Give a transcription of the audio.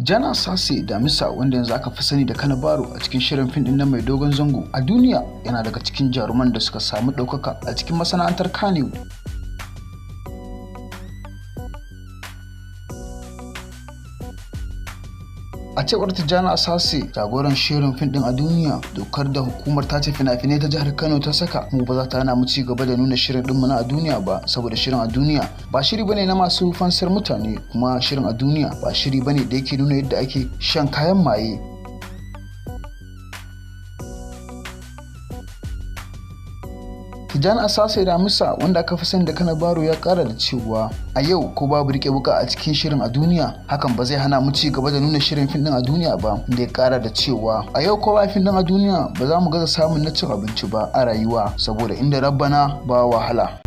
Jana Sase Damisa, wanda yanzu aka fi sani da Canavaro a cikin shirin fim din nan mai dogon zango a duniya, yana daga cikin jaruman da suka samu ɗaukaka a cikin masana'antar Kano. A cewar Jana Sase, jagoran shirin fim din a duniya, dokar da hukumar tace fina-finai ta jihar Kano ta saka mu ba za ta hana mu ci gaba da nuna shirin dinmu na a duniya ba, saboda shirin a duniya ba shiri bane na masu fansar mutane, kuma shirin a duniya ba shiri bane da yake nuna yadda ake shan kayan maye. Jana Sase Damisa, wanda aka fi sani da Canavaro, ya kara da cewa a yau ko babu rike wuka a cikin shirin a duniya, hakan ba zai hana mu ci gaba da nuna shirin fim din a duniya ba, inda ya kara da cewa a yau ko ba fim din a duniya ba za mu gaza samun na cin abinci ba a rayuwa, saboda inda rabbana ba wahala.